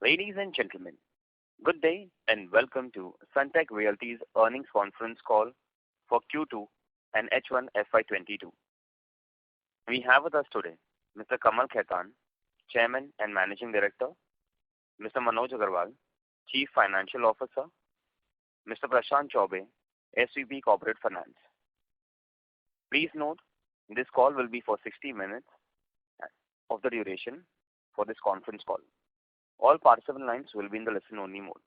Ladies and gentlemen, good day and welcome to Sunteck Realty's earnings conference call for Q2 and H1 FY22. We have with us today Mr. Kamal Khetan, Chairman and Managing Director, Mr. Manoj Agarwal, Chief Financial Officer, Mr. Prashant Chaubey, SVP Corporate Finance. Please note, this call will be for 60 minutes of the duration for this conference call. All participant lines will be in the listen-only mode.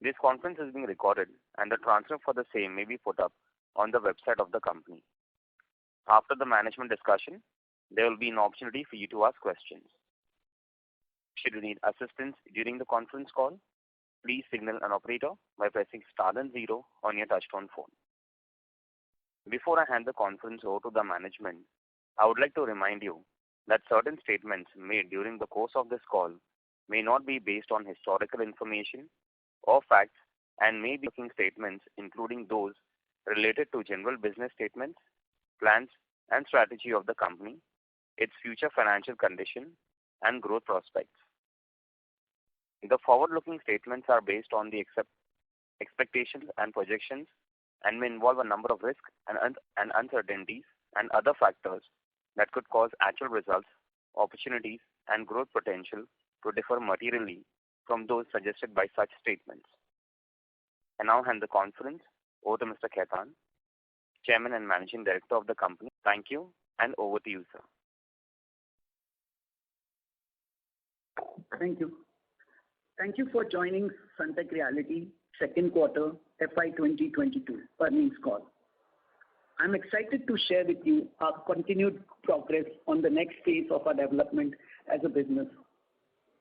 This conference is being recorded and the transcript for the same may be put up on the website of the company. After the management discussion, there will be an opportunity for you to ask questions. Should you need assistance during the conference call, please signal an operator by pressing star then 0 on your touchtone phone. Before I hand the conference over to the management, I would like to remind you that certain statements made during the course of this call may not be based on historical information or facts and may be looking statements including those related to general business statements, plans and strategy of the company, its future financial condition and growth prospects. The forward-looking statements are based on the expectations and projections and may involve a number of risks and uncertainties and other factors that could cause actual results, opportunities, and growth potential to differ materially from those suggested by such statements. I now hand the conference over to Mr. Khetan, Chairman and Managing Director of the company. Thank you, and over to you, sir. Thank you. Thank you for joining Sunteck Realty second quarter FY 2022 earnings call. I'm excited to share with you our continued progress on the next phase of our development as a business.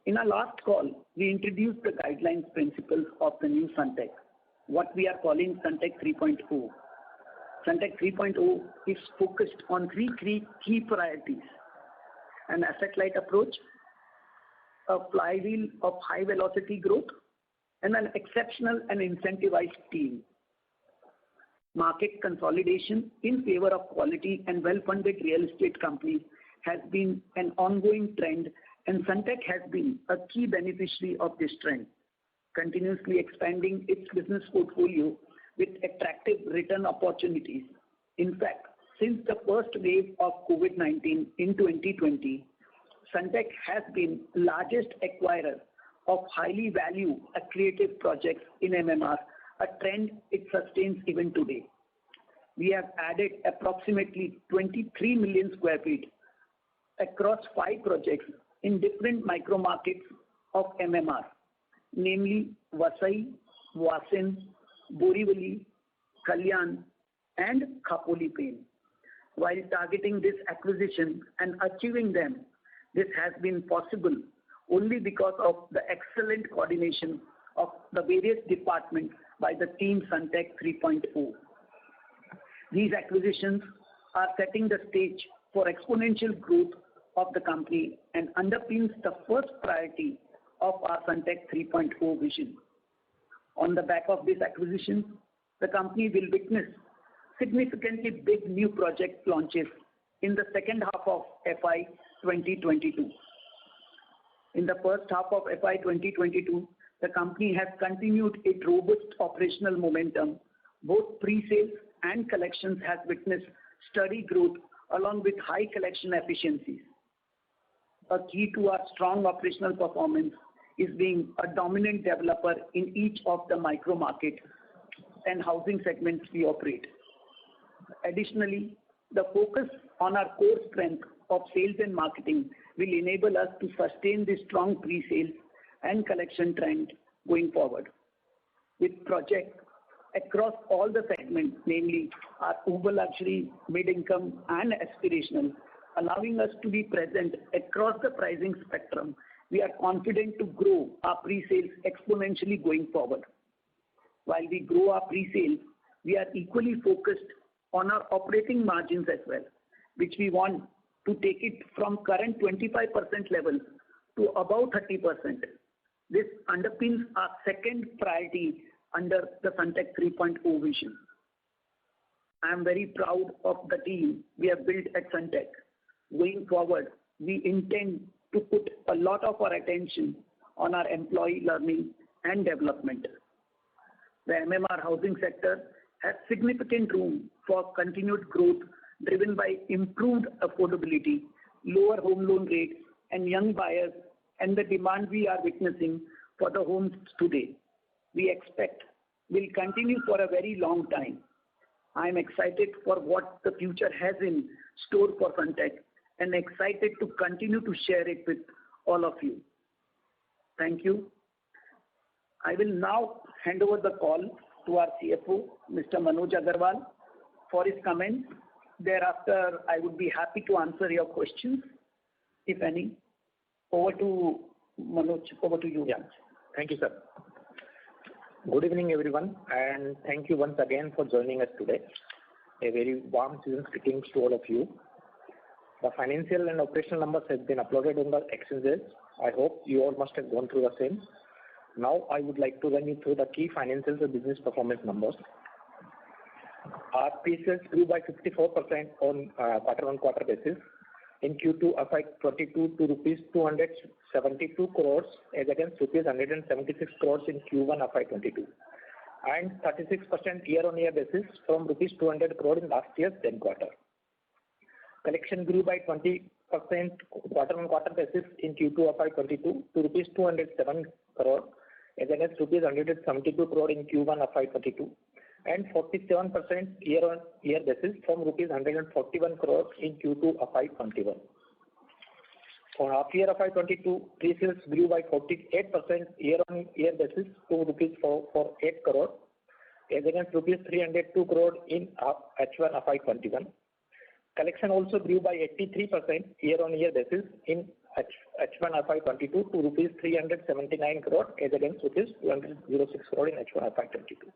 In our last call, we introduced the guidelines principles of the new Sunteck, what we are calling Sunteck 3.0. Sunteck 3.0 is focused on three key priorities: an asset-light approach, a flywheel of high-velocity growth, and an exceptional and incentivized team. Market consolidation in favor of quality and well-funded real estate companies has been an ongoing trend, and Sunteck has been a key beneficiary of this trend, continuously expanding its business portfolio with attractive return opportunities. In fact, since the first wave of COVID-19 in 2020, Sunteck has been the largest acquirer of highly value-accretive projects in MMR, a trend it sustains even today. We have added approximately 23 million square feet across 5 projects in different micro markets of MMR, namely Vasai, Vasind, Borivali, Kalyan, and Khopoli-Pen. While targeting this acquisition and achieving them, this has been possible only because of the excellent coordination of the various departments by the team Sunteck 3.0. These acquisitions are setting the stage for exponential growth of the company and underpins the first priority of our Sunteck 3.0 vision. On the back of this acquisition, the company will witness significantly big new project launches in the second half of FY 2022. In the first half of FY 2022, the company has continued its robust operational momentum. Both pre-sales and collections have witnessed steady growth along with high collection efficiencies. A key to our strong operational performance is being a dominant developer in each of the micro market and housing segments we operate. Additionally, the focus on our core strength of sales and marketing will enable us to sustain this strong pre-sales and collection trend going forward. With projects across all the segments, namely our uber luxury, mid-income and aspirational, allowing us to be present across the pricing spectrum, we are confident to grow our pre-sales exponentially going forward. While we grow our pre-sales, we are equally focused on our operating margins as well, which we want to take it from current 25% level to about 30%. This underpins our second priority under the Sunteck 3.0 vision. I am very proud of the team we have built at Sunteck. Going forward, we intend to put a lot of our attention on our employee learning and development. The MMR housing sector has significant room for continued growth driven by improved affordability, lower home loan rates, and young buyers, and the demand we are witnessing for the homes today. We expect will continue for a very long time. I am excited for what the future has in store for Sunteck and excited to continue to share it with all of you. Thank you. I will now hand over the call to our CFO, Mr. Manoj Agarwal, for his comments. Thereafter, I would be happy to answer your questions, if any. Over to Manoj, over to you. Yeah. Thank you, sir. Good evening, everyone, and thank you once again for joining us today. A very warm season greetings to all of you. The financial and operational numbers have been uploaded on the exchanges. I hope you all must have gone through the same. Now I would like to run you through the key financials and business performance numbers. Our pre-sales grew by 54% on quarter-on-quarter basis in Q2 FY22 to rupees 272 crores as against rupees 176 crores in Q1 FY22, and 36% year-on-year basis from rupees 200 crore in last year's same quarter. Collection grew by 20% quarter-on-quarter basis in Q2 FY22 to rupees 207 crore as against rupees 172 crore in Q1 FY22, and 47% year-on-year basis from rupees 141 crore in Q2 FY21. For half year FY22, pre-sales grew by 48% year-on-year basis to rupees 448 crore as against rupees 302 crore in H1 FY21. Collection also grew by 83% year-on-year basis in H1 FY22 to rupees 379 crore as against rupees 206 crore in H1 FY22.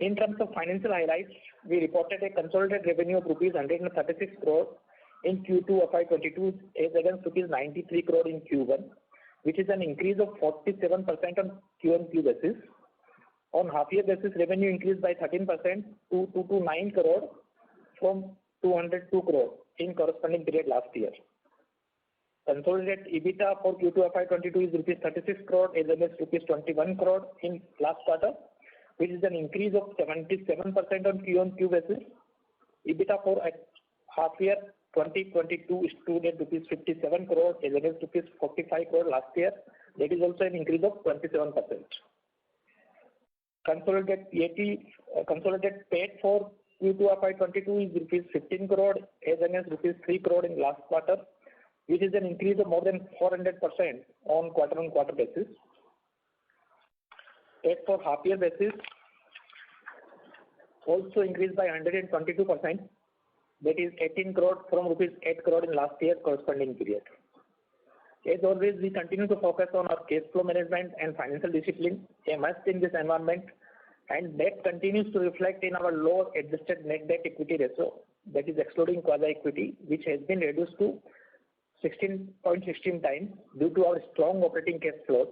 In terms of financial highlights, we reported a consolidated revenue of rupees 136 crore in Q2 FY22 as against rupees 93 crore in Q1, which is an increase of 47% on Q-on-Q basis. On half-year basis, revenue increased by 13% to 229 crore from 202 crore in corresponding period last year. Consolidated EBITDA for Q2 FY22 is rupees 36 crore as against rupees 21 crore in last quarter, which is an increase of 77% on Q-on-Q basis. EBITDA for half year 2022 stood at rupees 57 crore as against rupees 45 crore last year. That is also an increase of 27%. Consolidated PAT for Q2 FY22 is rupees 15 crore as against rupees 3 crore in last quarter, which is an increase of more than 400% on quarter-on-quarter basis. PAT for half year basis also increased by 122%. That is 18 crore from rupees 8 crore in last year corresponding period. As always, we continue to focus on our cash flow management and financial discipline, a must in this environment, and that continues to reflect in our lower adjusted net debt equity ratio, that is excluding quasi equity, which has been reduced to 16.16 times due to our strong operating cash flows.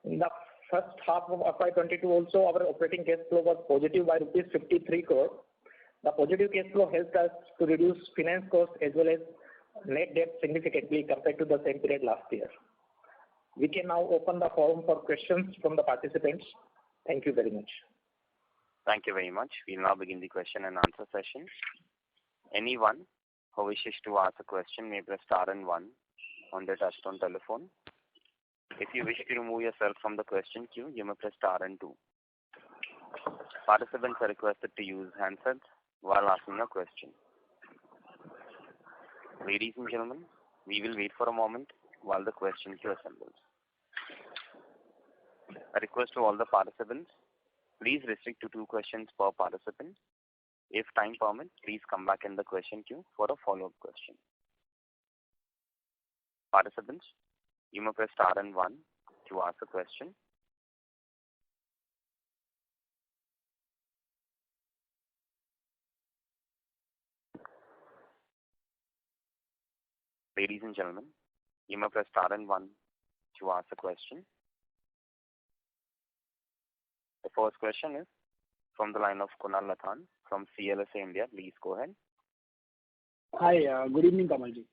In the first half of FY22 also, our operating cash flow was positive by rupees 53 crore. The positive cash flow helped us to reduce finance costs as well as net debt significantly compared to the same period last year. We can now open the forum for questions from the participants. Thank you very much. Thank you very much. We'll now begin the question and answer session. Anyone who wishes to ask a question may press star and 1 on their touchtone telephone. If you wish to remove yourself from the question queue, you may press star and 2. Participants are requested to use handsets while asking a question. Ladies and gentlemen, we will wait for a moment while the question queue assembles. A request to all the participants, please restrict to 2 questions per participant. If time permits, please come back in the question queue for a follow-up question. Participants, you may press star and 1 to ask a question. Ladies and gentlemen, you may press star and 1 to ask a question. The first question is from the line of Kunal Lathan from CLSA India. Please go ahead. Hi, good evening, Kamalji.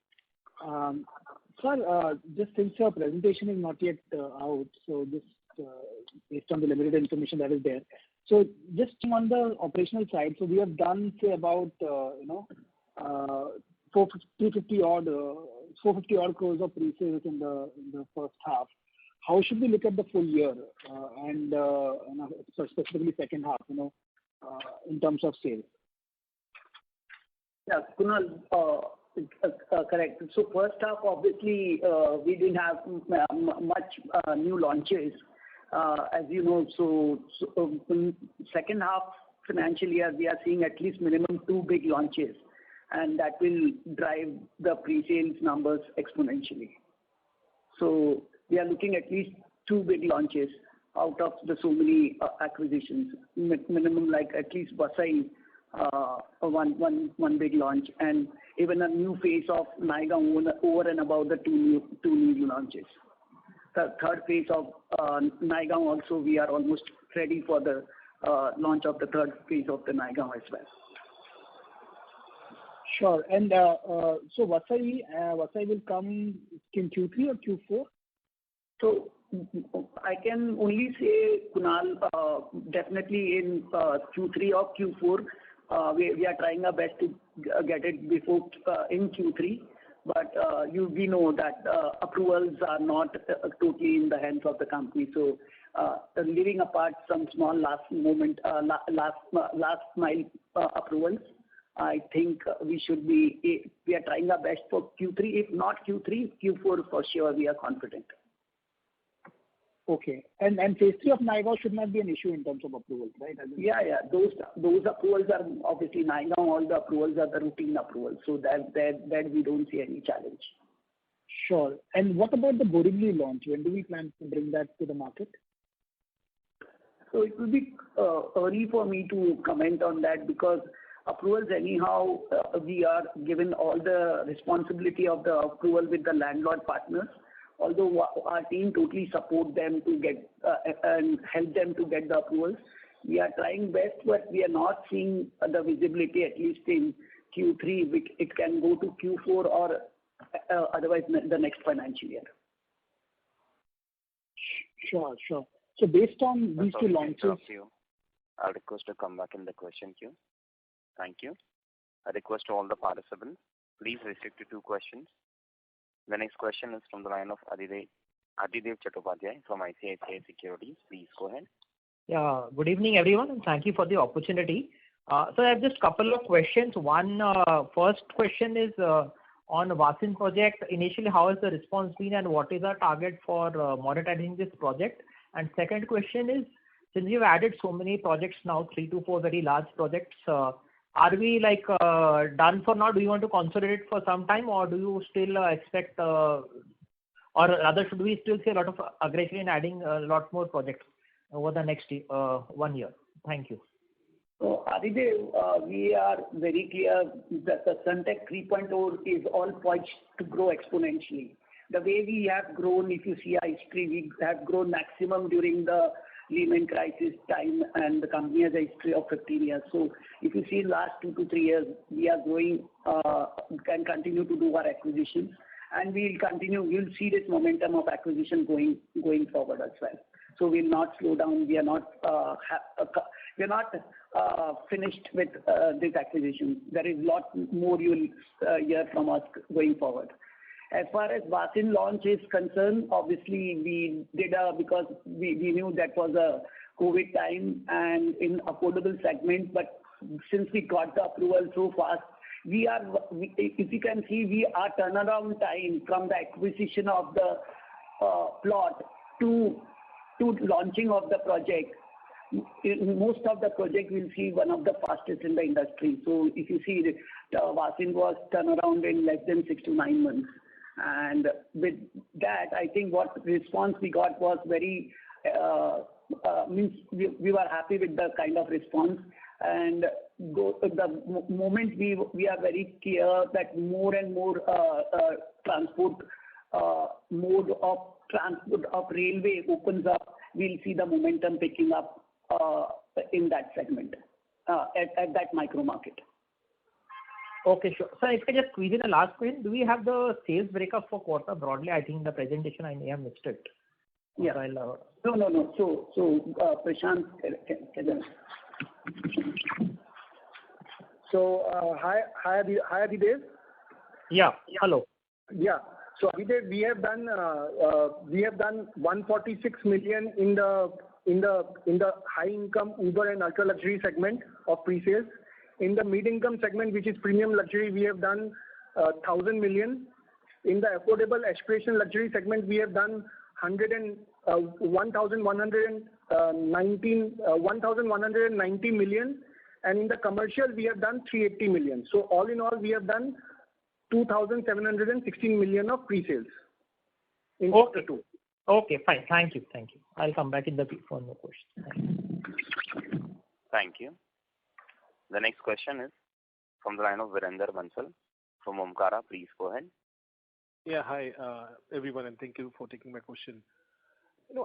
Sir, just since your presentation is not yet out, so just based on the limited information that is there. So just on the operational side, so we have done, say, about, 450 odd crores of pre-sales in the first half. How should we look at the full year, and so specifically second half, in terms of sales? Yeah, Kunal, correct. So first half, obviously, we didn't have much new launches, as you know. So second half financial year, we are seeing at least minimum 2 big launches, and that will drive the pre-sales numbers exponentially. So we are looking at least 2 big launches out of the so many acquisitions. Minimum like at least Vasai, one big launch, and even a new phase of Naigaon over and above the two new launches. The third phase of Naigaon also, we are almost ready for the launch of the third phase of the Naigaon as well. Sure. And so Vasai will come in Q3 or Q4? So I can only say, Kunal, definitely in Q3 or Q4. We are trying our best to get it before in Q3, but we know that approvals are not totally in the hands of the company. So leaving apart some small last mile approvals, I think we are trying our best for Q3. If not Q3, Q4 for sure. We are confident. Okay. And phase 3 of Naigaon should not be an issue in terms of approvals, right? Yeah. Those approvals are obviously Naigaon. All the approvals are the routine approvals, so that we don't see any challenge. Sure. And what about the Borivali launch? When do we plan to bring that to the market? So it will be early for me to comment on that, because approvals anyhow, we are given all the responsibility of the approval with the landlord partners. Although our team totally support them to get and help them to get the approvals, we are trying best, but we are not seeing the visibility, at least in Q3. It can go to Q4 or otherwise the next financial year. Sure. So based on these two launches... I'll request to come back in the question queue. Thank you. I request to all the participants, please restrict to 2 questions. The next question is from the line of Adhidev Chattopadhyay from ICICI Securities. Please go ahead. Yeah, good evening everyone, and thank you for the opportunity. So I have just a couple of questions. First question is on Vasind project. Initially, how has the response been, and what is our target for monetizing this project? And second question is, since you've added so many projects now, 3 to 4 very large projects, are we done for now? Do you want to consolidate for some time, or do you still expect, or rather should we still see a lot of aggression in adding a lot more projects over the next 1 year? Thank you. So Adhidev, we are very clear that the Sunteck 3.0 is all poised to grow exponentially. The way we have grown, if you see our history, we have grown maximum during the Lehman crisis time, and the company has a history of 15 years. So if you see last 2 to 3 years, we are growing, can continue to do our acquisitions, and we'll continue. We'll see this momentum of acquisition going forward as well. So we'll not slow down. We are not finished with this acquisition. There is a lot more you'll hear from us going forward. As far as Vasind launch is concerned, obviously we did because we knew that was a COVID time and in affordable segment. But since we got the approval so fast, if you can see, our turnaround time from the acquisition of the plot to launching of the project, in most of the project we'll see one of the fastest in the industry. So if you see, the Vasind was turnaround in less than 6 to 9 months. And with that, I think what response we got was very, we were happy with the kind of response. And the moment we are very clear that more and more transport mode of transport of railway opens up, we'll see the momentum picking up in that segment, at that micro market. Okay, sure. Sir, if I just squeeze in a last question, do we have the sales breakup for quarter broadly? I think in the presentation I may have missed it. Yeah. So No. Prashant, can Hi Adhidev. Yeah. Hello. Yeah. So Adhidev, we have done 146 million in the high income Uber and ultra luxury segment of pre-sales. In the mid income segment, which is premium luxury, we have done 1,000 million. In the affordable aspiration luxury segment, we have done 1,190 million, and in the commercial we have done 380 million. So all in all, we have done 2,716 million of pre-sales in quarter two. Okay, fine. Thank you. I'll come back in the queue for more questions. Thank you. The next question is from the line of Virender Bansal from Omkara. Please go ahead. Yeah, hi everyone, and thank you for taking my question.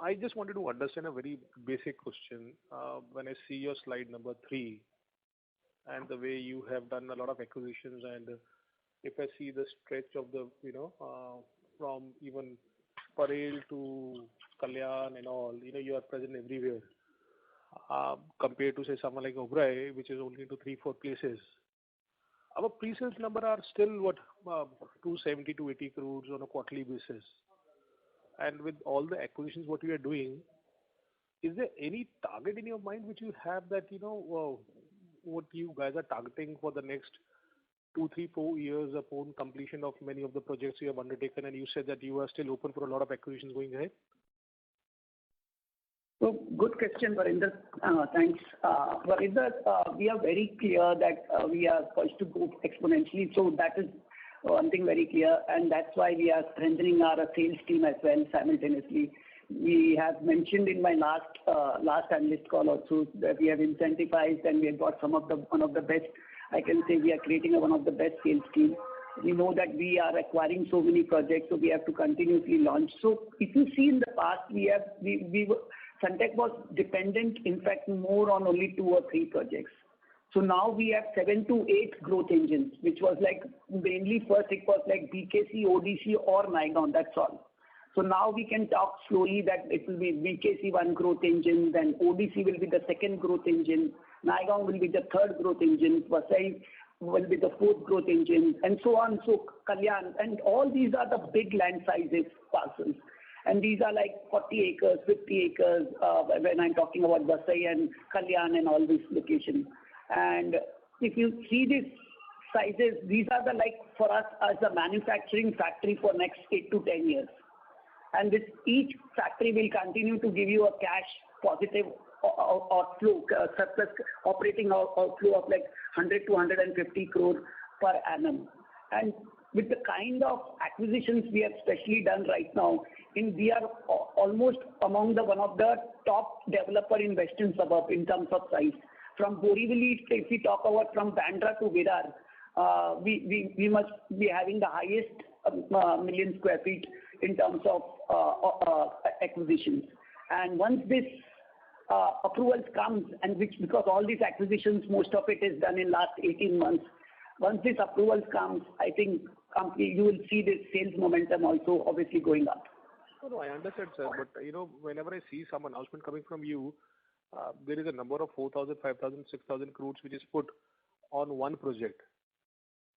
I just wanted to understand a very basic question. When I see your slide number 3 and the way you have done a lot of acquisitions, and if I see the stretch of the, from even Parel to Kalyan and all, you are present everywhere. Compared to say someone like Oberoi, which is only into 3-4 places. Our pre-sales number are still 270 to 80 crores on a quarterly basis. And with all the acquisitions what you are doing, is there any target in your mind which you have that what you guys are targeting for the next 2, 3, 4 years upon completion of many of the projects you have undertaken, and you said that you are still open for a lot of acquisitions going ahead? So good question, Varinder. Thanks. Varinder, we are very clear that we are poised to go exponentially. So that is one thing very clear, and that's why we are strengthening our sales team as well simultaneously. We have mentioned in my last analyst call also that we have incentivized and we have got one of the best. I can say we are creating one of the best sales teams. We know that we are acquiring so many projects, so we have to continuously launch. So if you see in the past, Sunteck was dependent, in fact, more on only 2 or 3 projects. So now we have 7 to 8 growth engines, which was like mainly first it was like BKC, ODC or Naigaon, that's all. So now we can talk slowly that it will be BKC one growth engine, then ODC will be the second growth engine, Naigaon will be the third growth engine, Vasai will be the fourth growth engine, and so on. So Kalyan, and all these are the big land sizes parcels. And these are like 40 acres, 50 acres, when I'm talking about Vasai and Kalyan and all these locations. And if you see these sizes, these are the like for us as a manufacturing factory for next 8 to 10 years. And this each factory will continue to give you a cash positive outflow, surplus operating outflow of like 100 to 150 crore per annum. And with the kind of acquisitions we have specially done right now, we are almost among one of the top developer in Western Suburb in terms of size. From Borivali, if we talk about from Bandra to Virar, we must be having the highest million square feet in terms of acquisitions. And once this approvals comes, and because all these acquisitions, most of it is done in last 18 months. Once this approvals comes, I think you will see this sales momentum also obviously going up. No, I understand, sir. But whenever I see some announcement coming from you, there is a number of 4,000, 5,000, 6,000 crores which is put on one project.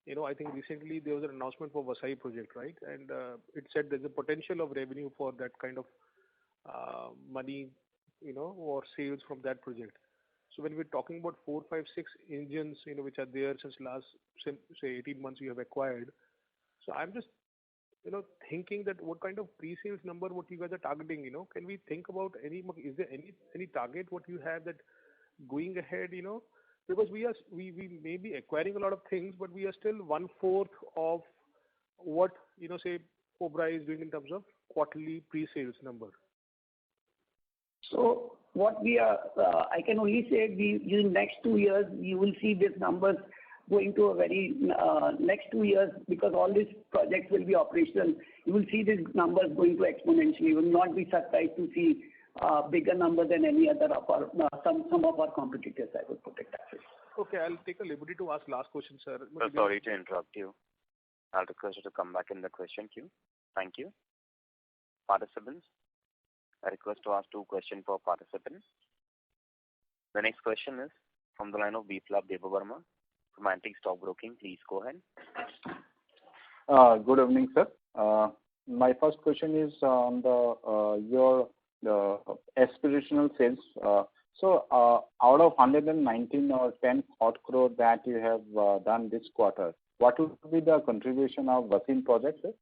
I think recently there was an announcement for Vasai project, right? And it said there's a potential of revenue for that kind of money, or sales from that project. So when we're talking about 4, 5, 6 engines, which are there since last, say 18 months you have acquired. So I'm just, thinking that what kind of pre-sales number, what you guys are targeting, can we think about is there any target what you have that going ahead, because we may be acquiring a lot of things, but we are still 1/4 of what, say Oberoi is doing in terms of quarterly pre-sales number. So what we are, I can only say in next 2 years, you will see these numbers going to a very, next 2 years, because all these projects will be operational. You will see these numbers going to exponentially. You will not be surprised to see bigger number than any other of our some of our competitors, I would put it that way. Okay, I'll take a liberty to ask last question, sir. So sorry to interrupt you. I'll request you to come back in the question queue. Thank you. Participants, I request to ask 2 questions per participant. The next question is from the line of Biplab Debbarma from Antique Stock Broking. Please go ahead. Good evening, sir. My first question is on your aspirational sales. So out of 119 or 10 crore that you have done this quarter, what would be the contribution of Vasant project, sir?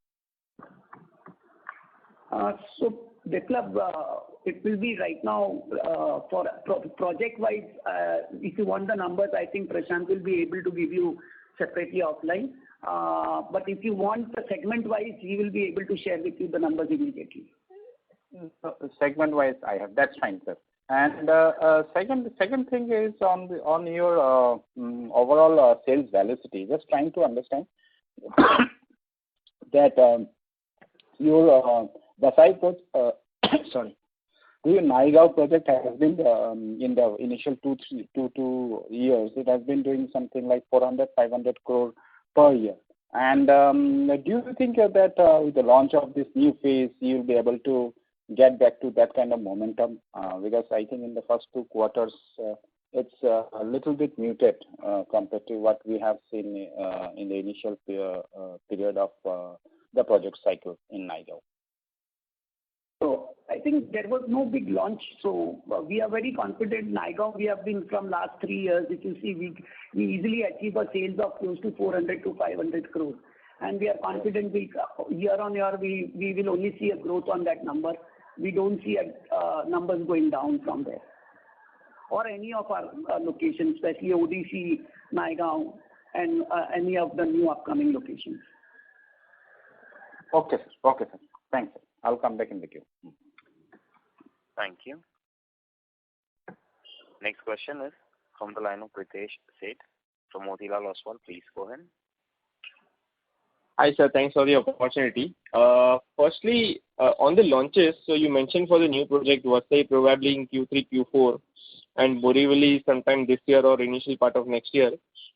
So Biplab, it will be right now for project-wise. If you want the numbers, I think Prashant will be able to give you separately offline. But if you want the segment-wise, he will be able to share with you the numbers immediately. Segment-wise, I have. That's fine, sir. And second thing is on your overall sales velocity. Just trying to understand that your Vasai your Naigaon project has been in the initial two years. It has been doing something like 400-500 crore per year. And do you think that with the launch of this new phase, you'll be able to get back to that kind of momentum? Because I think in the first 2 quarters, it's a little bit muted compared to what we have seen in the initial period of the project cycle in Naigaon. So I think there was no big launch. So we are very confident. Naigaon, we have been from last 3 years. If you see, we easily achieve a sales of close to 400 to 500 crores. And we are confident year on year, we will only see a growth on that number. We don't see numbers going down from there. Or any of our locations, especially ODC, Naigaon, and any of the new upcoming locations. Okay, sir. Thanks, sir. I'll come back in the queue. Thank you. Next question is from the line of Pritesh Sheth from Motilal Oswal. Please go ahead. Hi, sir. Thanks for the opportunity. Firstly, on the launches, so you mentioned for the new project, Vasai probably in Q3, Q4, and Borivali sometime this year or initial part of next year.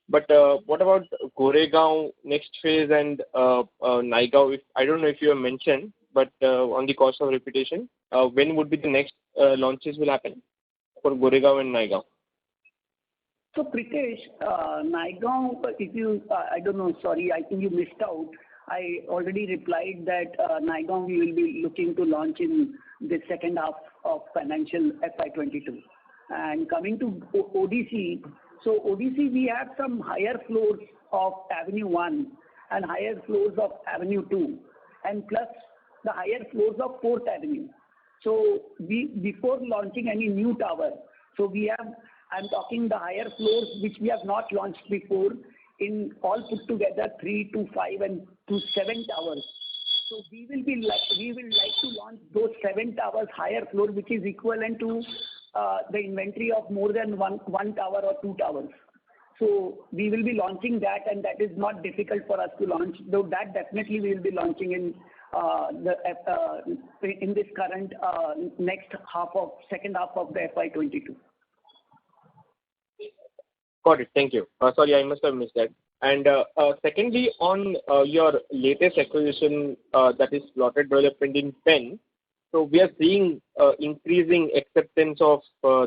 But what about Goregaon next phase and Naigaon? I don't know if you have mentioned, but on the cost of repetition, when would be the next launches will happen for Goregaon and Naigaon? So Pritesh, Naigaon, I don't know, sorry, I think you missed out. I already replied that Naigaon we will be looking to launch in the second half of financial FY22. And coming to ODC, so ODC we have some higher floors of Avenue 1 and higher floors of Avenue 2 and plus the higher floors of 4th Avenue. So before launching any new tower, so I'm talking the higher floors which we have not launched before in all put together 3 to 5 and to 7 towers. So we will like to launch those 7 towers higher floor which is equivalent to the inventory of more than one tower or 2 towers. So we will be launching that, and that is not difficult for us to launch. Though that definitely we will be launching in this current second half of the FY22. Got it. Thank you. Sorry, I must have missed that. And secondly, on your latest acquisition, that is plotted development in Pen, so we are seeing increasing acceptance of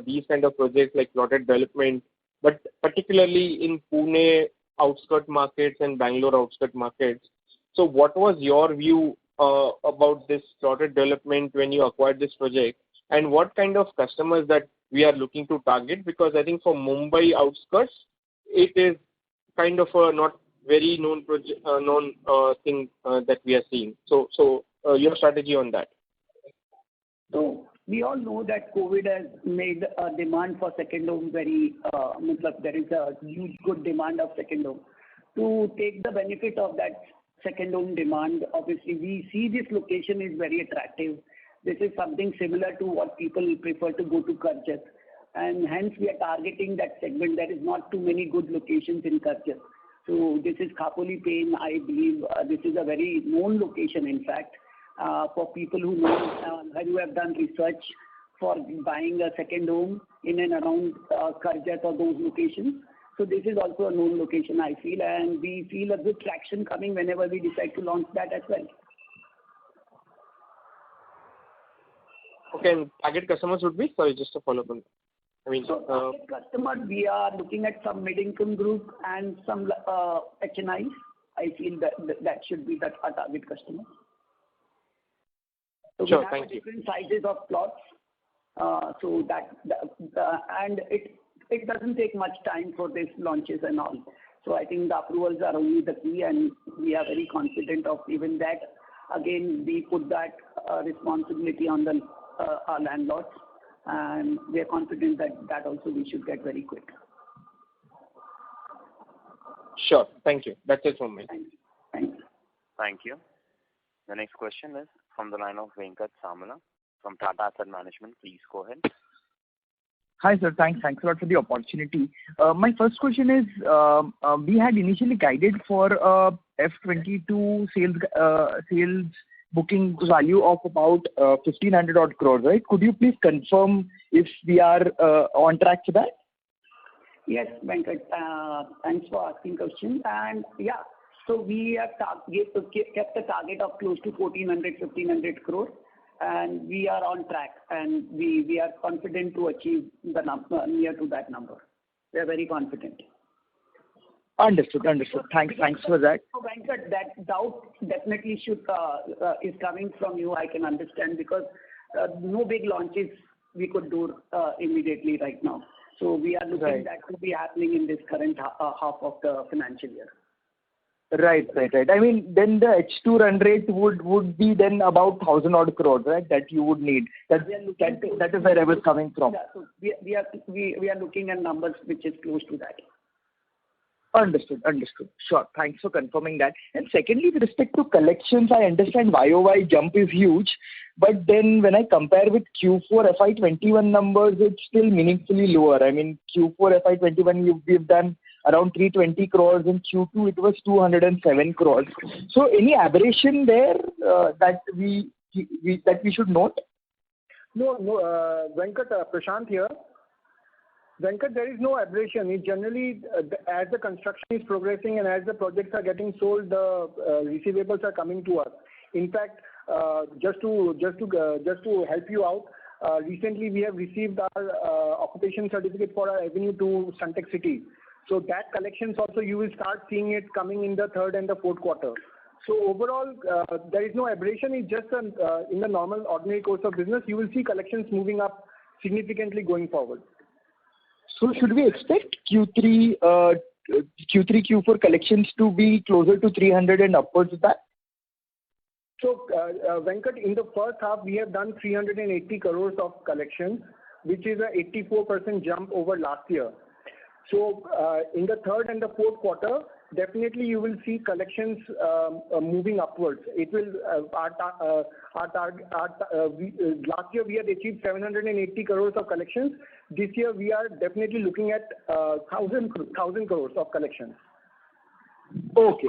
these kind of projects like plotted development, but particularly in Pune outskirt markets and Bangalore outskirt markets. So what was your view about this plotted development when you acquired this project, and what kind of customers that we are looking to target? Because I think for Mumbai outskirts, it is kind of a not very known thing that we are seeing. So your strategy on that? So we all know that COVID has made a demand for second home very, there is a huge good demand of second home. To take the benefit of that second home demand, obviously we see this location is very attractive. This is something similar to what people prefer to go to Karjat. And hence we are targeting that segment. There is not too many good locations in Karjat. So this is Khopoli Pen. I believe this is a very known location in fact. For people who know, who have done research, for buying a second home in and around Karjat or those locations. So this is also a known location, I feel, and we feel a good traction coming whenever we decide to launch that as well. Okay, and target customers would be? Sorry, just to follow up on. Target customers, we are looking at some mid-income group and some HNIs. I feel that should be our target customer. So sure, we have thank you. different sizes of plots. And it doesn't take much time for these launches and all. So I think the approvals are only the key, and we are very confident of even that. Again, we put that responsibility on our landlords, and we are confident that also we should get very quick. Sure, thank you. That's it from me. Thank you. Thank you. The next question is from the line of Venkat Samala from Tata Asset Management. Please go ahead. Hi, sir. Thanks a lot for the opportunity. My first question is, we had initially guided for F22 sales booking value of about 1,500 odd crores, right? Could you please confirm if we are on track for that? Yes, Venkat. Thanks for asking question. And yeah, so we have kept a target of close to 1,400 crores. And we are on track, and we are confident to achieve the number near to that number. We are very confident. Understood. Thanks for that. So Venkat, that doubt definitely is coming from you. I can understand, because no big launches we could do immediately right now. So we are looking that to be happening in this current half of the financial year. Right. I mean, then the H2 run rate would be then about 1,000 odd crores, right? That you would need. That is where I was coming from. Yeah. So we are looking at numbers which is close to that. Understood. Sure. Thanks for confirming that. And secondly, with respect to collections, I understand YOY jump is huge, but then when I compare with Q4 FY21 numbers, it's still meaningfully lower. I mean, Q4 FY21 we've done around 320 crores. In Q2 it was 207 crores. So any aberration there that we should note? No, Venkat, Prashant here. Venkat, there is no aberration. It generally, as the construction is progressing and as the projects are getting sold, the receivables are coming to us. In fact, just to help you out, recently we have received our occupation certificate for our Avenue 2 Sunteck City. So that collections also you will start seeing it coming in the third and the fourth quarter. So overall, there is no aberration. It's just in the normal ordinary course of business, you will see collections moving up significantly going forward. So should we expect Q3, Q4 collections to be closer to 300 and upwards of that? So, Venkat, in the first half, we have done 380 crores of collections, which is a 84% jump over last year. So, in the third and the fourth quarter, definitely you will see collections moving upwards. It will last year we had achieved 780 crores of collections. This year we are definitely looking at 1,000 crores of collections. Okay.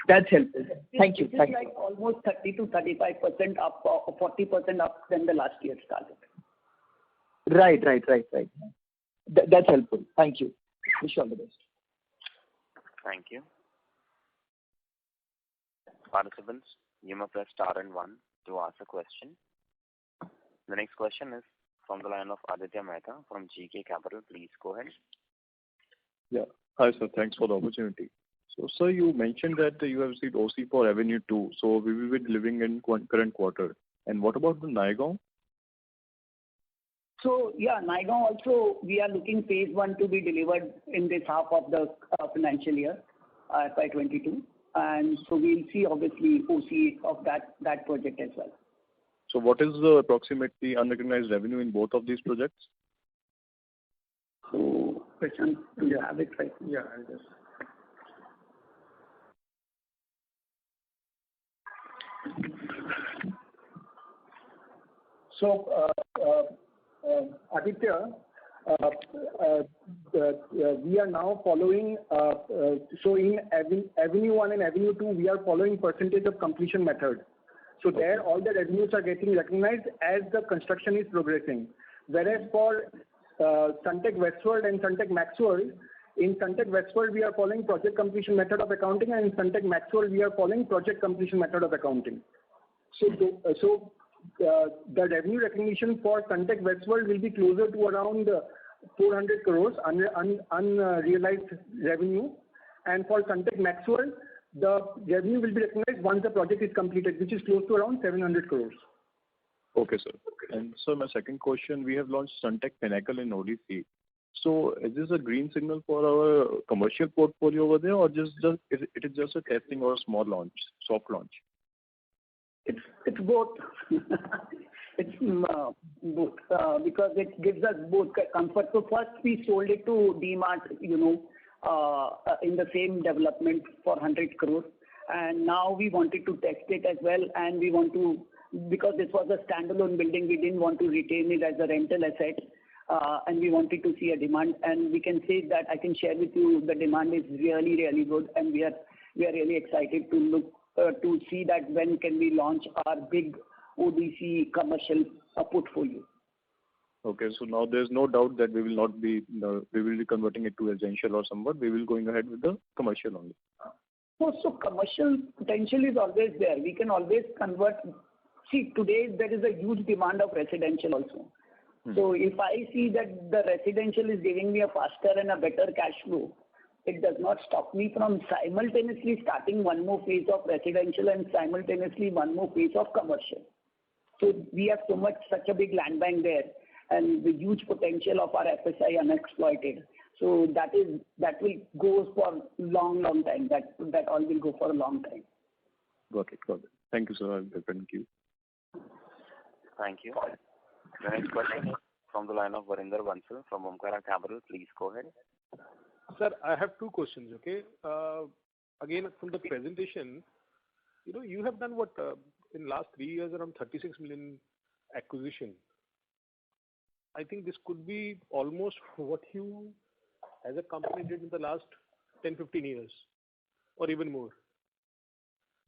That's helpful. Thank you. It's like almost 30 to 35% up, or 40% up than the last year's target. Right. That's helpful. Thank you. Wish you all the best. Thank you. Participants, you may press star and 1 to ask a question. The next question is from the line of Aditya Mehta from GK Capital. Please go ahead. Yeah. Hi, sir. Thanks for the opportunity. So, sir, you mentioned that you have received OC for Avenue 2. So, we will be delivering in current quarter. And what about the Naigaon? So, yeah, Naigaon also, we are looking phase 1 to be delivered in this half of the financial year, FY22. And so we'll see, obviously, OC of that project as well. So, what is the approximately unrecognized revenue in both of these projects? So, Prashant, do you have it right? Yeah, I'll just. So, Aditya, we are now following, so in Avenue 1 and Avenue 2, we are following percentage of completion method. So there, all the revenues are getting recognized as the construction is progressing. Whereas for Sunteck Westworld and Sunteck Maxworld, in Sunteck Westworld, we are following project completion method of accounting, and in Sunteck Maxworld, we are following project completion method of accounting. So the revenue recognition for Sunteck Westworld will be closer to around 400 crores unrealized revenue, and for Sunteck Maxworld, the revenue will be recognized once the project is completed, which is close to around 700 crores. Okay, sir. And so my second question, we have launched Sunteck Pinnacle in ODC. So is this a green signal for our commercial portfolio over there, or it is just a testing or a small launch, soft launch? It's both. It's both because it gives us both comfort. So first we sold it to DMart, in the same development for 100 crores, and now we wanted to test it as well, and we want to, because this was a standalone building, we didn't want to retain it as a rental asset. And we wanted to see a demand, and we can say that I can share with you the demand is really, really good, and we are really excited to look to see that when can we launch our big ODC commercial portfolio. Okay, so now there's no doubt that we will be converting it to residential or somewhat. We will going ahead with the commercial only. So commercial potential is always there. We can always convert. See, today there is a huge demand of residential also. So if I see that the residential is giving me a faster and a better cash flow, it does not stop me from simultaneously starting one more phase of residential and simultaneously one more phase of commercial. So we have such a big land bank there, and the huge potential of our FSI unexploited. So that will go for long time. That all will go for a long time. Got it. Thank you, sir. I'll thank you. Thank you. The next question from the line of Varinder Bansal from Omkara Capital. Please go ahead. Sir, I have two questions, okay? Again, from the presentation, you have done what, in last 3 years, around 36 million acquisition. I think this could be almost what you as a company did in the last 10-15 years or even more.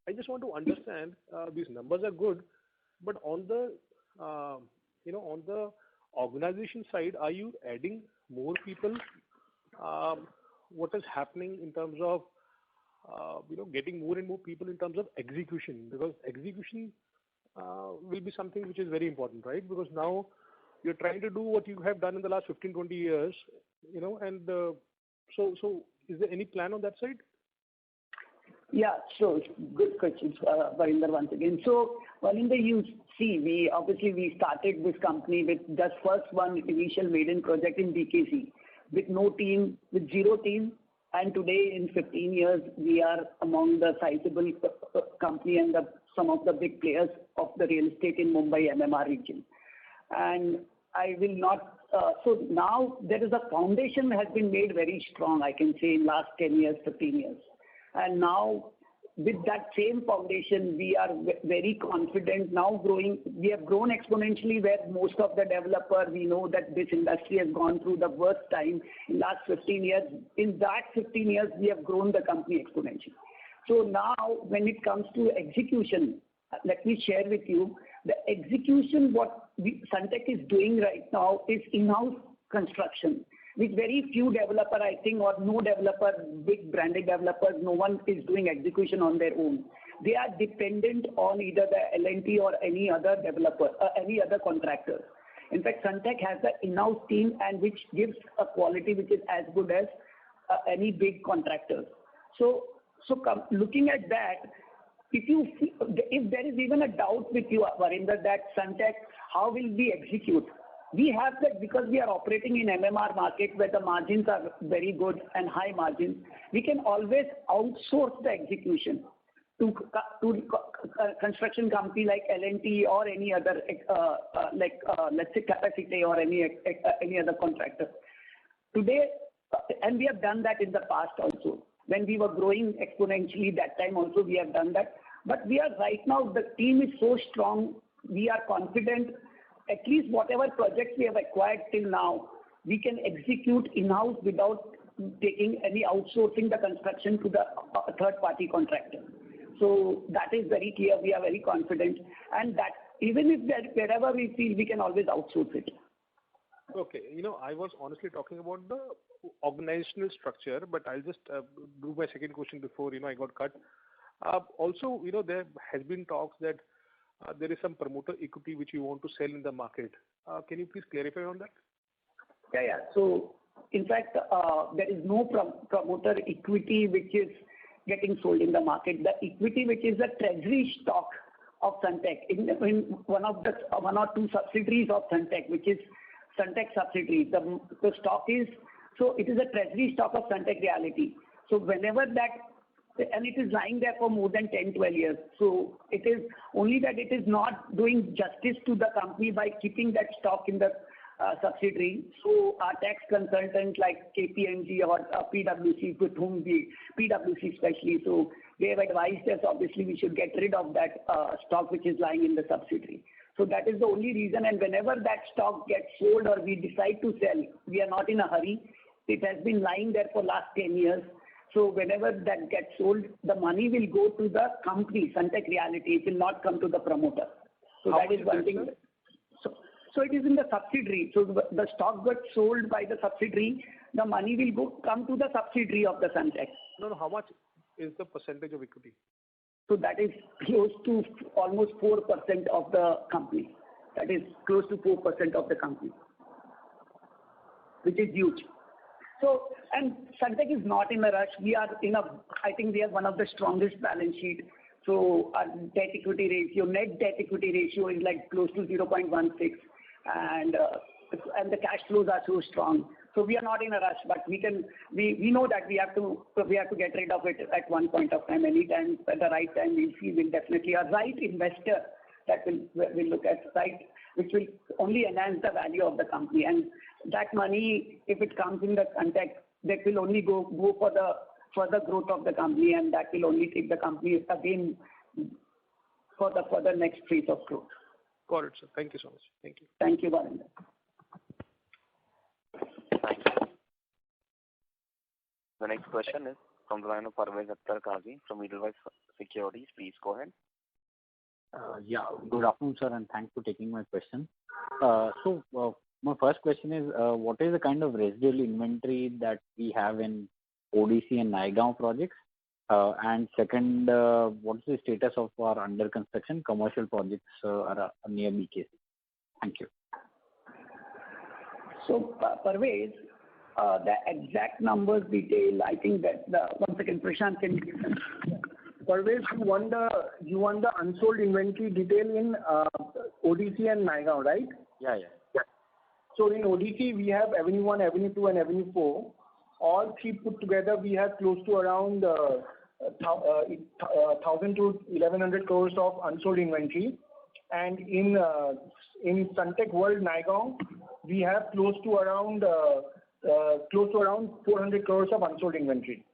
I just want to understand, these numbers are good, but on the on the organization side, are you adding more people? What is happening in terms of getting more and more people in terms of execution? Because execution will be something which is very important, right? Because now you're trying to do what you have done in the last 15-20 years, and so is there any plan on that side? Yeah, sure. Good questions, Varinder, once again. So, Varinder, you see, we started this company with just first one initial maiden project in BKC with no team, with zero team, and today in 15 years we are among the sizable company and some of the big players of the real estate in Mumbai MMR region. And I will not. So now there is a foundation has been made very strong. I can say in last 10 years, 15 years. And now, with that same foundation, we are very confident now growing. We have grown exponentially where most of the developers, we know that this industry has gone through the worst time in last 15 years. In that 15 years, we have grown the company exponentially. So now, when it comes to execution, let me share with you, the execution what Sunteck is doing right now is in-house construction. With very few developer, I think, or no developer, big branded developers, no one is doing execution on their own. They are dependent on either the L&T or any other developer, any other contractor. In fact, Sunteck has the in-house team and which gives a quality which is as good as any big contractor. So looking at that, if there is even a doubt with you, Varinder, that Sunteck, how will we execute? We have that because we are operating in MMR market where the margins are very good and high margins. We can always outsource the execution to construction company like L&T or any other let's say Capacity or any other contractor. Today, and we have done that in the past also. When we were growing exponentially, that time also we have done that. But we are right now, the team is so strong, we are confident. At least whatever projects we have acquired till now, we can execute in-house without taking any outsourcing the construction to the third-party contractor. So that is very clear. We are very confident, and that even if wherever we feel, we can always outsource it. Okay. I was honestly talking about the organizational structure, but I'll just do my second question before, I got cut. Also, there has been talks that there is some promoter equity which you want to sell in the market. Can you please clarify on that? Yeah. So, in fact, there is no promoter equity which is getting sold in the market. The equity which is the treasury stock of Sunteck in one or two subsidiaries of Sunteck, which is Sunteck subsidiary. The stock is, so it is a treasury stock of Sunteck Realty. So whenever that, and it is lying there for more than 10-12 years. So it is only that it is not doing justice to the company by keeping that stock in the subsidiary. So our tax consultant like KPMG or PwC, with whom PwC especially, so they have advised us obviously we should get rid of that stock which is lying in the subsidiary. So that is the only reason, and whenever that stock gets sold or we decide to sell, we are not in a hurry. It has been lying there for last 10 years. So whenever that gets sold, the money will go to the company, Sunteck Realty. It will not come to the promoter. So that is one thing. So it is in the subsidiary. So the stock got sold by the subsidiary. The money will come to the subsidiary of the Sunteck. No, how much is the percentage of equity? So that is close to almost 4% of the company. That is close to 4% of the company, which is huge. So, and Sunteck is not in a rush. I think we have one of the strongest balance sheet. So our net debt equity ratio is like close to 0.16, and the cash flows are so strong. So we are not in a rush, but we know that we have to get rid of it at one point of time. Anytime at the right time, we'll definitely a right investor that will look at which will only enhance the value of the company. And that money, if it comes in the Sunteck, that will only go for the further growth of the company, and that will only take the company again for the next phase of growth. Got it, sir. Thank you so much. Thank you. Thank you, Barinder. Thank you. The next question is from the line of Parvez Akhtar Qazi from Edelweiss Securities. Please go ahead. Good afternoon, sir, and thanks for taking my question. My first question is, what is the kind of residual inventory that we have in ODC and Naigaon projects? And second, what is the status of our under construction commercial projects near BKC? Thank you. So, Parvez, the exact numbers detail, I think that one second, Prashant, can you give them? Parvez, you want the unsold inventory detail in ODC and Naigaon, right? Yeah. So in ODC, we have Avenue 1, Avenue 2, and Avenue 4. All three put together, we have close to around 1,000 to 1,100 crores of unsold inventory. And in Sunteck World Naigaon, we have close to around 400 crores of unsold inventory.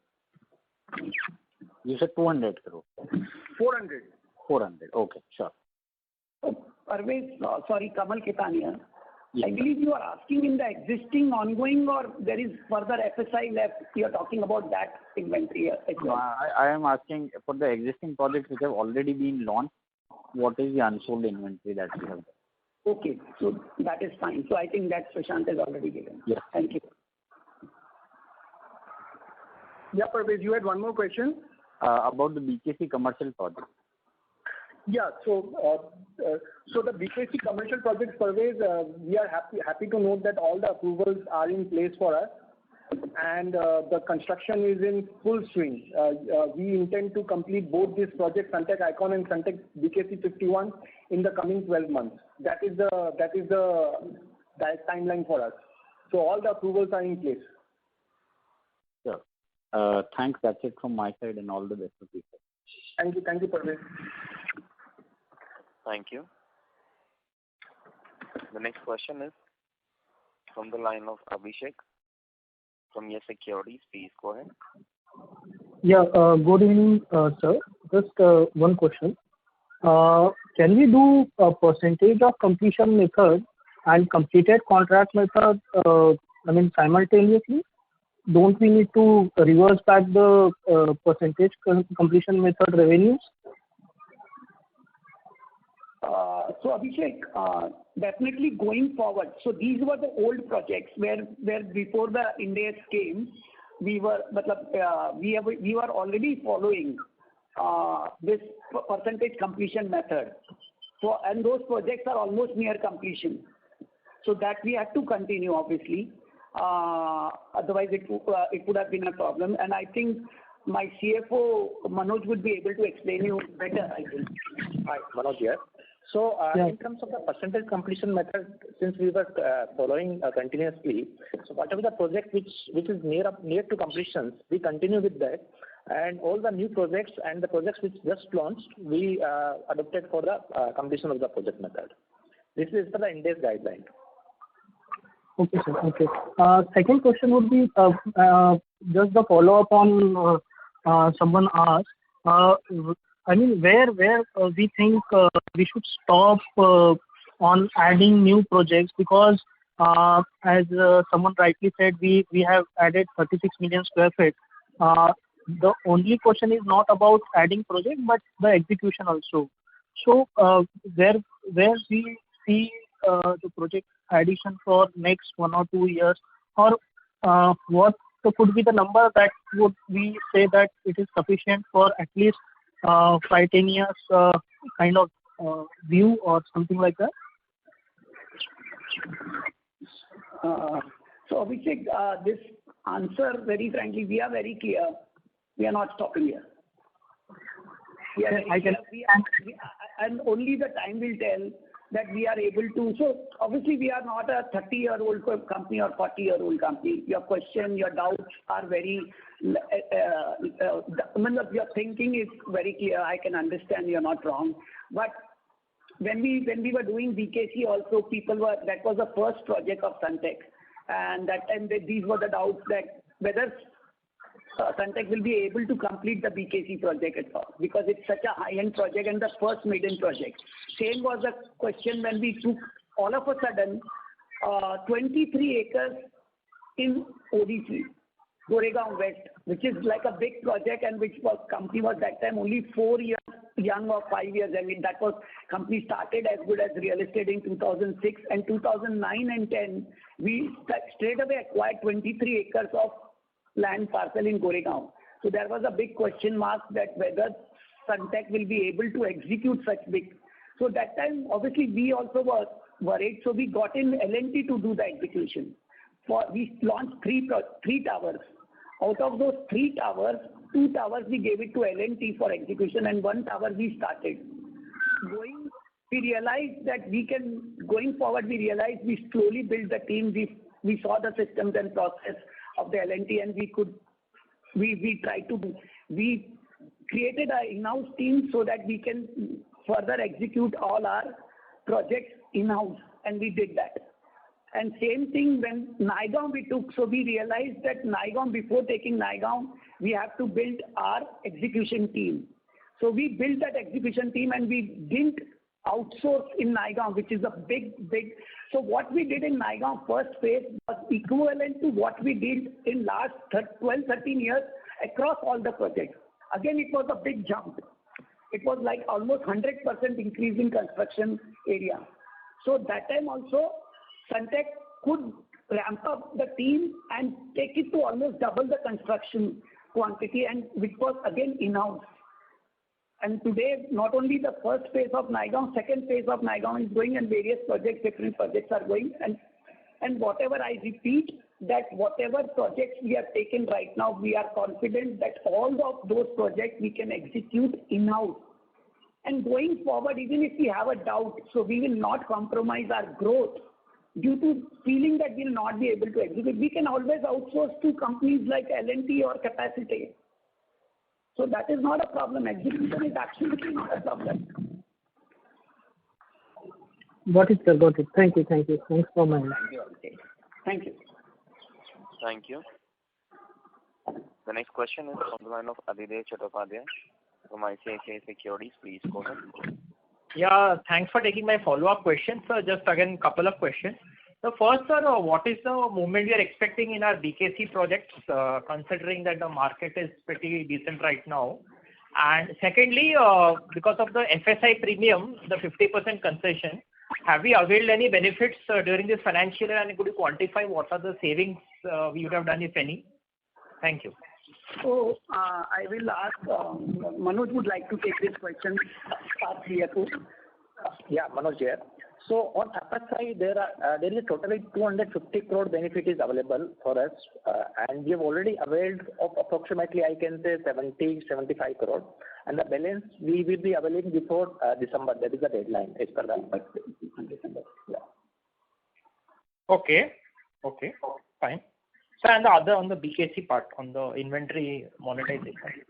You said 200 crores. 400. 400. Okay, sure. Parvez, sorry, Kamal Ketania. Yes, I believe you are asking in the existing ongoing, or there is further FSI left. You are talking about that inventory as well. No, I am asking for the existing projects which have already been launched. What is the unsold inventory that we have? Okay, so that is fine. So I think that Prashant has already given. Yes. Thank you. Yeah, Parvez, you had one more question? About the BKC commercial project. Yeah, so the BKC commercial projects, Parvez, we are happy to note that all the approvals are in place for us, and the construction is in full swing. We intend to complete both these projects, Sunteck Icon and Sunteck BKC 51, in the coming 12 months. That is the timeline for us. So all the approvals are in place. Sure. Thanks. That's it from my side, and all the best for people. Thank you, Parvez. Thank you. The next question is from the line of Abhishek from Yes Securities. Please go ahead. Yeah, good evening, sir. Just one question. Can we do a percentage of completion method and completed contract method, simultaneously? don't we need to reverse back the percentage completion method revenues? So Abhishek, definitely going forward. So these were the old projects where before the Ind AS came, we were already following this percentage completion method. So and those projects are almost near completion. So that we had to continue, obviously. Otherwise, it would have been a problem. And I think my CFO Manoj would be able to explain you better. I think. Hi, Manoj here. So in terms of the percentage completion method, since we were following continuously, so whatever the project which is near to completion, we continue with that. And all the new projects and the projects which just launched, we adopted for the completion of the project method. This is for the Ind AS guideline. Okay, sir. Okay. Second question would be just the follow-up on someone asked. I mean, where we think we should stop on adding new projects, because as someone rightly said, we have added 36 million square feet. The only question is not about adding project, but the execution also. So where we see the project addition for next 1 or 2 years, or what could be the number that would we say that it is sufficient for at least 5-10 years kind of view or something like that? So Abhishek, this answer, very frankly, we are very clear. We are not stopping here. We are very clear. And only the time will tell that we are able to. So obviously we are not a 30-year-old company or 40-year-old company. Your question, your doubts are very, your thinking is very clear. I can understand, you're not wrong. But when we were doing BKC also, that was the first project of Sunteck. And that time these were the doubts that whether Sunteck will be able to complete the BKC project at all, because it's such a high-end project and the first maiden project. Same was the question when we took all of a sudden 23 acres in ODC, Goregaon West, which is like a big project, and which was company was that time only 4 years young or 5 years. I mean, that was company started as good as real estate in 2006, and 2009 and 10 we straight away acquired 23 acres of land parcel in Goregaon. So there was a big question mark that whether Sunteck will be able to execute such big. So that time, obviously, we also were worried. So we got in L&T to do the execution. We launched three towers. Out of those 3 towers, 2 towers we gave it to L&T for execution, and 1 tower we started. We realized that going forward, we realized we slowly built the team. We saw the systems and process of the L&T, and we created an in-house team so that we can further execute all our projects in-house, and we did that. And same thing when Naigaon we took, so we realized that Naigaon, before taking Naigaon, we have to build our execution team. So we built that execution team, and we didn't outsource in Naigaon, which is a big. So what we did in Naigaon first phase was equivalent to what we did in last 12-13 years across all the projects. Again, it was a big jump. It was like almost 100% increase in construction area. So that time also, Sunteck could ramp up the team and take it to almost double the construction quantity, and which was again in-house. And today, not only the first phase of Naigaon, second phase of Naigaon is going, and various projects, different projects are going. And whatever I repeat, that whatever projects we have taken right now, we are confident that all of those projects we can execute in-house. And going forward, even if we have a doubt, so we will not compromise our growth due to feeling that we will not be able to execute. We can always outsource to companies like L&T or Capacity. So that is not a problem. Execution is absolutely not a problem. Got it, sir. Got it. Thank you. Thanks for my. Thank you. Thank you. The next question is from the line of Adhidev Chattopadhyay from ICICI Securities. Please go ahead. Yeah, thanks for taking my follow-up question, sir. Just again, couple of questions. So first, sir, what is the movement we are expecting in our BKC projects, considering that the market is pretty decent right now? And secondly, because of the FSI premium, the 50% concession, have we availed any benefits during this financial year, and could you quantify what are the savings we would have done, if any? Thank you. So I will ask, Manoj would like to take this question. CFO. Yeah, Manoj here. So on FSI, there is a totally 250 crore benefit is available for us, and we have already availed of approximately, I can say, 75 crore, and the balance we will be availing before December. That is the deadline as per the December. Yeah. Okay, fine. So and the other on the BKC part, on the inventory monetization.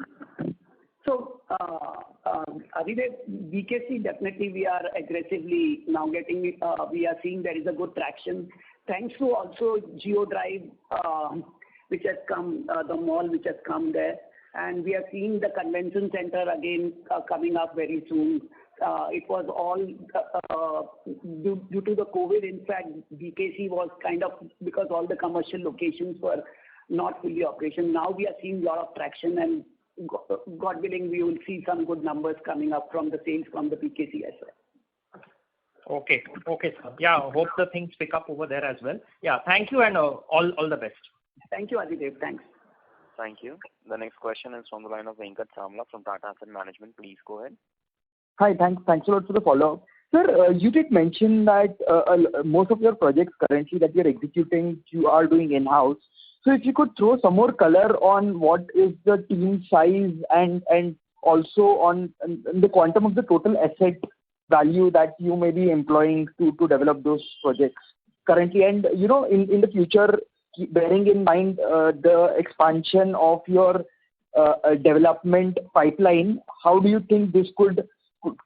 So, Adhidev, BKC, definitely we are aggressively now getting it. We are seeing there is a good traction. Thanks to also GeoDrive, which has come, the mall which has come there. And we are seeing the convention center again coming up very soon. It was all due to the COVID. In fact, BKC was kind of, because all the commercial locations were not fully operational. Now we are seeing a lot of traction, and God willing, we will see some good numbers coming up from the sales from the BKC as well. Okay, sir. Yeah, hope the things pick up over there as well. Yeah, thank you, and all the best. Thank you, Adhidev. Thanks. Thank you. The next question is from the line of Venkat Samla from Tata Asset Management. Please go ahead. Hi, thanks a lot for the follow-up. Sir, you did mention that most of your projects currently that you're executing, you are doing in-house. So if you could throw some more color on what is the team size and also on the quantum of the total asset value that you may be employing to develop those projects currently, and in the future, bearing in mind the expansion of your development pipeline, how do you think this could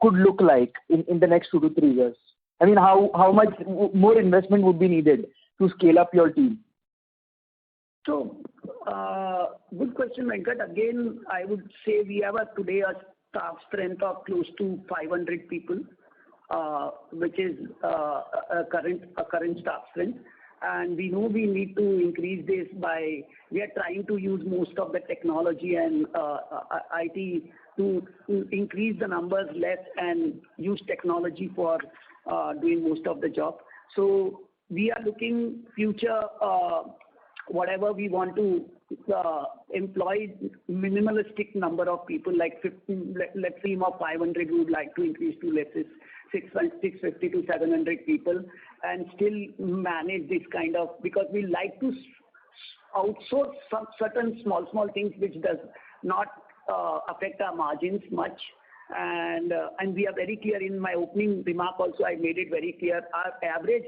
look like in the next 2 to 3 years? I mean, how much more investment would be needed to scale up your team? So, good question, Venkat. Again, I would say we have today a staff strength of close to 500 people, which is a current staff strength. And we know we need to increase this by, we are trying to use most of the technology and IT to increase the numbers less and use technology for doing most of the job. So we are looking future, whatever we want to employ minimalistic number of people, like 15, let's say of 500, we would like to increase to, let's say, 650 to 700 people, and still manage this kind of, because we like to outsource some certain small things which does not affect our margins much. And we are very clear in my opening remark also, I made it very clear, our average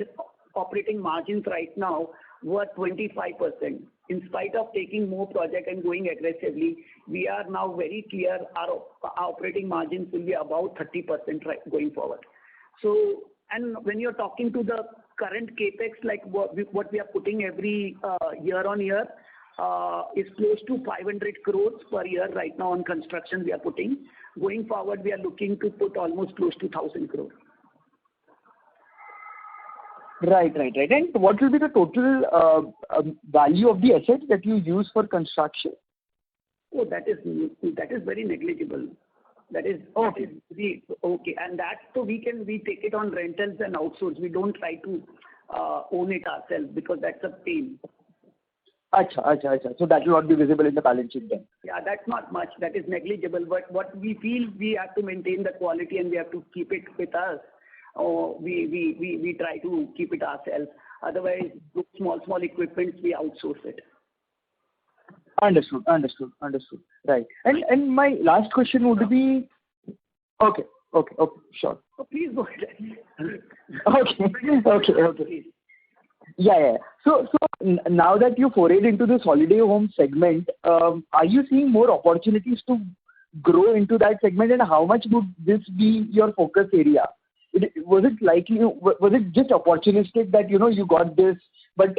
operating margins right now were 25%. In spite of taking more project and going aggressively, we are now very clear our operating margins will be about 30% going forward. So, and when you're talking to the current capex, like what we are putting every year on year, is close to 500 crores per year right now on construction we are putting. Going forward, we are looking to put almost close to 1,000 crores. Right. And what will be the total value of the assets that you use for construction? Oh, that is very negligible. That is okay. And that, so we take it on rentals and outsource. We don't try to own it ourselves because that's a pain. Acha. So that will not be visible in the balance sheet then? Yeah, that's not much. That is negligible. But what we feel we have to maintain the quality and we have to keep it with us. We try to keep it ourselves. Otherwise, small equipments, we outsource it. Understood. Right. And my last question would be, okay, sure. So please go ahead. Okay. Yeah. So now that you forayed into this holiday home segment, are you seeing more opportunities to grow into that segment, and how much would this be your focus area? Was it just opportunistic that you got this, but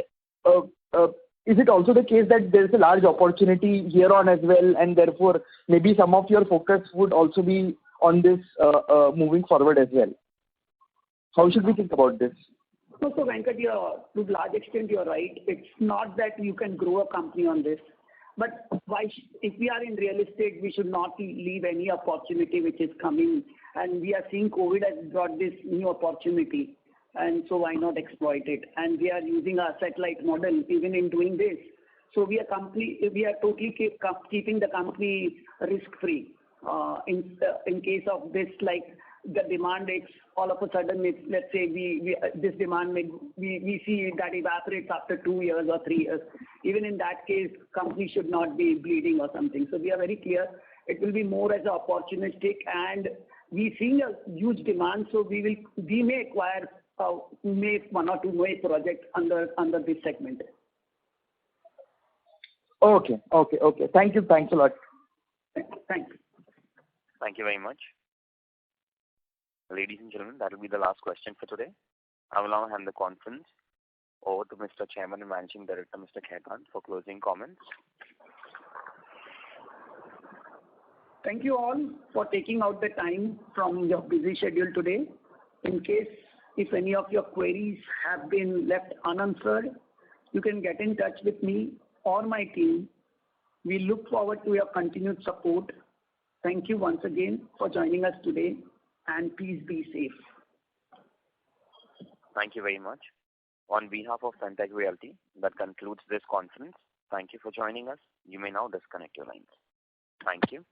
is it also the case that there's a large opportunity here on as well, and therefore maybe some of your focus would also be on this moving forward as well? How should we think about this? No, so Venkat, to a large extent, you're right. It's not that you can grow a company on this. But if we are in real estate, we should not leave any opportunity which is coming. And we are seeing COVID has brought this new opportunity. And so why not exploit it? And we are using our satellite model even in doing this. So we are totally keeping the company risk-free. In case of this, like the demand, it's all of a sudden, let's say this demand, we see that evaporates after 2 years or 3 years. Even in that case, company should not be bleeding or something. So we are very clear. It will be more as opportunistic, and we seeing a huge demand. So we may acquire, make 1 or 2 more projects under this segment. Okay. Thank you. Thanks a lot. Thanks. Thank you very much. Ladies and gentlemen, that will be the last question for today. I will now hand the conference over to Mr. Chairman and Managing Director, Mr. Khetan, for closing comments. Thank you all for taking out the time from your busy schedule today. In case if any of your queries have been left unanswered, you can get in touch with me or my team. We look forward to your continued support. Thank you once again for joining us today, and please be safe. Thank you very much. On behalf of Sunteck Realty, that concludes this conference. Thank you for joining us. You may now disconnect your lines. Thank you.